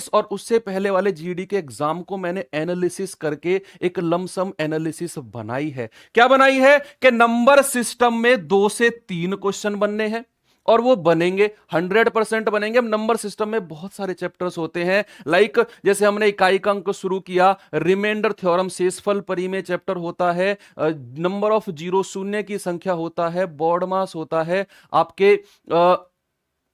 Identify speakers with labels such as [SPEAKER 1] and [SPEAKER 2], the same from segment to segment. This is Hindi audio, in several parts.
[SPEAKER 1] प्रीवियस और उससे पहले वाले जीडी के एग्जाम को मैंने एनालिसिस करके एक लमसम एनालिसिस बनाई है। क्या बनाई है कि नंबर सिस्टम में 2 से 3 क्वेश्चन बनने हैं और वो बनेंगे, 100% बनेंगे। अब नंबर सिस्टम में बहुत सारे चैप्टर्स होते हैं, लाइक जैसे हमने इकाई का अंक शुरू किया, रिमाइंडर थ्योरम, शेषफल परिमेय चैप्टर होता है, नंबर ऑफ जीरो, शून्य की संख्या होता है, बॉड मास होता है, आपके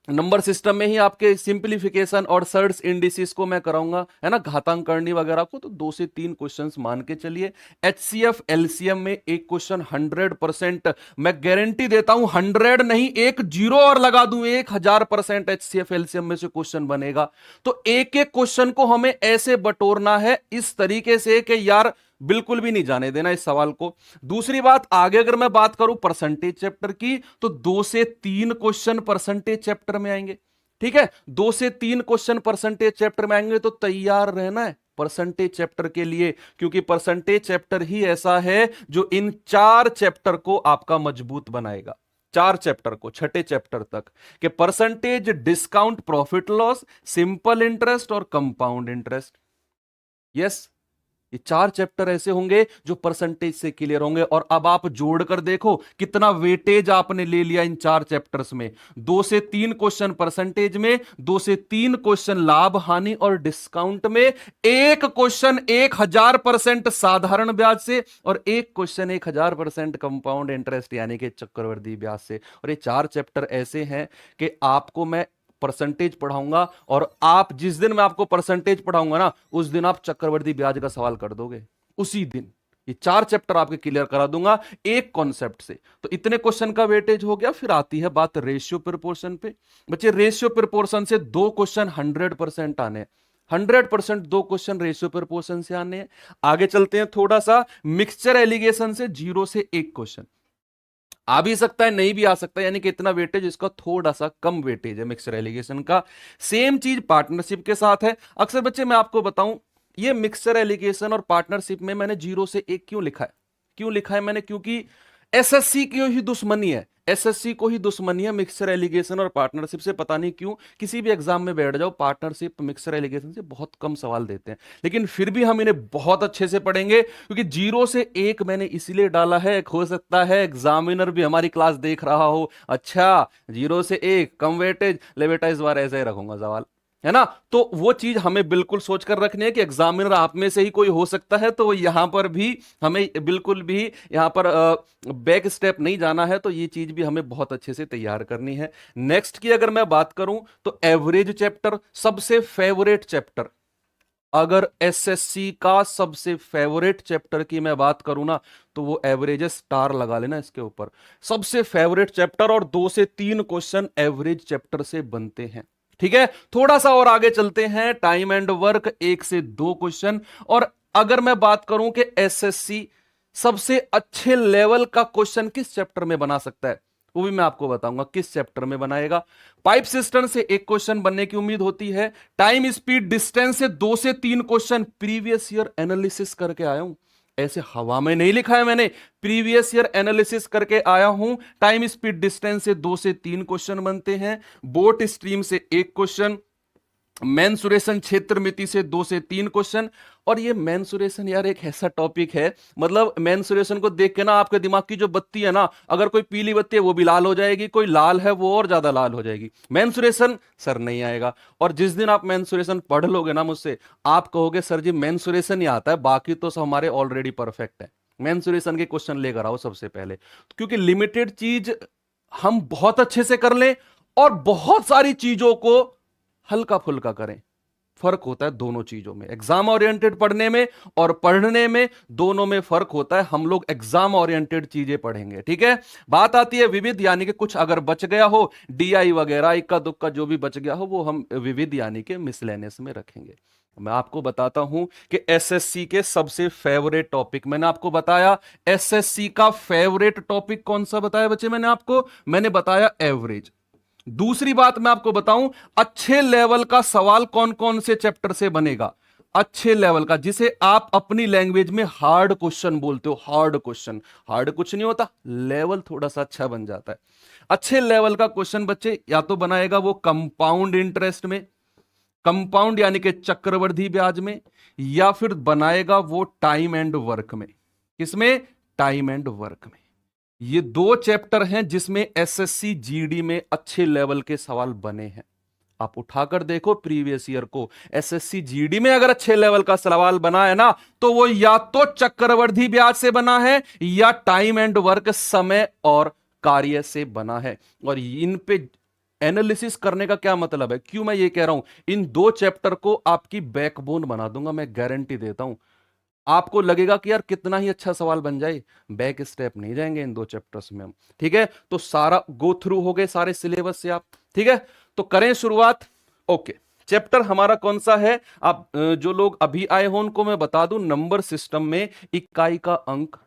[SPEAKER 1] नंबर सिस्टम में ही आपके सिंप्लीफिकेशन और सर्ट्स इंडिसेस को मैं कराऊंगा, है ना, घातांक करनी वगैरह को। तो 2 से 3 क्वेश्चंस मान के चलिए। एचसीएफ एलसीएम में एक क्वेश्चन 100%, मैं गारंटी देता हूं, 100 नहीं, एक जीरो और लगा दूं, 1000% एचसीएफ एलसीएम में से क्वेश्चन बनेगा। तो एक एक क्वेश्चन को हमें ऐसे बटोरना है इस तरीके से कि यार बिल्कुल भी नहीं जाने देना इस सवाल को। दूसरी बात, आगे अगर मैं बात करूं परसेंटेज चैप्टर की, तो 2 से 3 क्वेश्चन परसेंटेज चैप्टर में आएंगे। ठीक है, 2 से 3 क्वेश्चन परसेंटेज चैप्टर में आएंगे, तो तैयार रहना है परसेंटेज चैप्टर के लिए, क्योंकि परसेंटेज चैप्टर ही ऐसा है जो इन 4 चैप्टर को आपका मजबूत बनाएगा। 4 चैप्टर को, छठे चैप्टर तक के percentage, discount, profit loss, simple interest और कंपाउंड इंटरेस्ट। यस, ये 4 चैप्टर ऐसे होंगे जो परसेंटेज से क्लियर होंगे। और अब आप जोड़कर देखो कितना वेटेज आपने ले लिया इन 4 चैप्टर्स में। 2 से 3 क्वेश्चन परसेंटेज में, 2 से 3 क्वेश्चन लाभ हानि और डिस्काउंट में, एक क्वेश्चन 1000% साधारण ब्याज से, और एक क्वेश्चन 1000% कंपाउंड इंटरेस्ट यानी कि चक्रवृद्धि ब्याज से। और ये 4 चैप्टर ऐसे हैं कि आपको मैं परसेंटेज पढ़ाऊंगा, और आप जिस दिन मैं आपको परसेंटेज पढ़ाऊंगा ना, उस दिन आप चक्रवृद्धि ब्याज का सवाल कर दोगे उसी दिन। ये 4 चैप्टर आपके क्लियर करा दूंगा एक कॉन्सेप्ट से। तो इतने क्वेश्चन का वेटेज हो गया। फिर आती है बात रेशियो प्रोपोर्शन पे। बच्चे, रेशियो प्रोपोर्शन से 2 क्वेश्चन 100% आने, 100% 2 क्वेश्चन रेशियो प्रोपोर्शन से आने हैं। आगे चलते हैं थोड़ा सा, मिक्सचर एलिगेशन से 0 से 1 क्वेश्चन आ भी सकता है, नहीं भी आ सकता है, यानी कि इतना वेटेज, इसका थोड़ा सा कम वेटेज है मिक्सचर एलिगेशन का। सेम चीज पार्टनरशिप के साथ है। अक्सर बच्चे मैं आपको बताऊं, ये मिक्सचर एलिगेशन और पार्टनरशिप में मैंने 0 से 1 क्यों लिखा है? क्यों लिखा है मैंने? क्योंकि एसएससी की ही दुश्मनी है, एसएससी को ही दुश्मनी है मिक्सचर एलिगेशन और पार्टनरशिप से। पता नहीं क्यों, किसी भी एग्जाम में बैठ जाओ, पार्टनरशिप मिक्सचर एलिगेशन से बहुत कम सवाल देते हैं। लेकिन फिर भी हम इन्हें बहुत अच्छे से पढ़ेंगे, क्योंकि 0 से 1 मैंने इसलिए डाला है, हो सकता है एग्जामिनर भी हमारी क्लास देख रहा हो, अच्छा 0 से 1 कम वेटेज, ले बेटा इस बार ऐसे ही रखूंगा सवाल, है ना। तो वो चीज हमें बिल्कुल सोचकर रखनी है कि एग्जामिनर आप में से ही कोई हो सकता है, तो यहां पर भी हमें बिल्कुल भी यहां पर बैक स्टेप नहीं जाना है। तो ये चीज भी हमें बहुत अच्छे से तैयार करनी है। नेक्स्ट की अगर मैं बात करूं, तो एवरेज चैप्टर, सबसे फेवरेट चैप्टर। अगर एसएससी का सबसे फेवरेट चैप्टर की मैं बात करूं ना, तो वो एवरेज, स्टार लगा लेना इसके ऊपर, सबसे फेवरेट चैप्टर। और 2 से 3 क्वेश्चन एवरेज चैप्टर से बनते हैं। ठीक है, थोड़ा सा और आगे चलते हैं, टाइम एंड वर्क, 1 से 2 क्वेश्चन। और अगर मैं बात करूं कि एसएससी सबसे अच्छे लेवल का क्वेश्चन किस चैप्टर में बना सकता है, वो भी मैं आपको बताऊंगा किस चैप्टर में बनाएगा। पाइप सिस्टम से 1 क्वेश्चन बनने की उम्मीद होती है। टाइम स्पीड डिस्टेंस से 2 से 3 क्वेश्चन प्रीवियस ईयर एनालिसिस करके आया हूं, ऐसे हवा में नहीं लिखा है मैंने, प्रीवियस ईयर एनालिसिस करके आया हूं। टाइम स्पीड डिस्टेंस से 2 से 3 क्वेश्चन बनते हैं। बोट स्ट्रीम से 1 क्वेश्चन, मेंसुरेशन क्षेत्र मिति से 2 से 3 क्वेश्चन। और ये मेंसुरेशन यार एक ऐसा टॉपिक है, मतलब मेंसुरेशन को देख के ना आपके दिमाग की जो बत्ती है ना, अगर कोई पीली बत्ती है वो भी लाल हो जाएगी, कोई लाल है वो और ज्यादा लाल हो जाएगी। मेंसुरेशन सर नहीं आएगा। और जिस दिन आप मेंसुरेशन पढ़ लोगे ना मुझसे, आप कहोगे सर जी मेंसुरेशन ही आता है, बाकी तो सब हमारे ऑलरेडी परफेक्ट है। मेंसुरेशन के क्वेश्चन लेकर आओ सबसे पहले, क्योंकि लिमिटेड चीज हम बहुत अच्छे से कर लें और बहुत सारी चीजों को हल्का फुल्का करें। फर्क होता है दोनों चीजों में, एग्जाम ओरिएंटेड पढ़ने में और पढ़ने में, दोनों में फर्क होता है। हम लोग एग्जाम ओरिएंटेड चीजें पढ़ेंगे। ठीक है, बात आती है विविध, यानी कि कुछ अगर बच गया हो, डीआई वगैरह इक्का दुक्का जो भी बच गया हो, वो हम विविध यानी कि मिसलेनियस में रखेंगे। मैं आपको बताता हूं कि एसएससी के सबसे फेवरेट टॉपिक, मैंने आपको बताया एसएससी का फेवरेट टॉपिक कौन सा बताया बच्चे, मैंने बताया एवरेज। दूसरी बात मैं आपको बताऊं, अच्छे लेवल का सवाल कौन कौन से चैप्टर से बनेगा। अच्छे लेवल का, जिसे आप अपनी लैंग्वेज में हार्ड क्वेश्चन बोलते हो। हार्ड क्वेश्चन, हार्ड कुछ नहीं होता, लेवल थोड़ा सा अच्छा बन जाता है। अच्छे लेवल का क्वेश्चन बच्चे या तो बनाएगा वो कंपाउंड इंटरेस्ट में, कंपाउंड यानी कि चक्रवृद्धि ब्याज में, या फिर बनाएगा वो टाइम एंड वर्क में। किसमें? टाइम एंड वर्क में। ये दो चैप्टर हैं जिसमें एसएससी जीडी में अच्छे लेवल के सवाल बने हैं। आप उठाकर देखो प्रीवियस ईयर को, एसएससी जीडी में अगर अच्छे लेवल का सवाल बना है ना, तो वो या तो चक्रवृद्धि ब्याज से बना है या टाइम एंड वर्क, समय और कार्य से बना है। और इन पे एनालिसिस करने का क्या मतलब है, क्यों मैं ये कह रहा हूं, इन दो चैप्टर को आपकी बैकबोन बना दूंगा, मैं गारंटी देता हूं। आपको लगेगा कि यार कितना ही अच्छा सवाल बन जाए, बैक स्टेप नहीं जाएंगे इन दो चैप्टर्स में हम। ठीक है, तो सारा गो थ्रू हो गए सारे सिलेबस से आप। ठीक है, तो करें शुरुआत। ओके, चैप्टर हमारा कौन सा है? आप जो लोग अभी आए हो उनको मैं बता दूं, नंबर सिस्टम में इकाई का अंक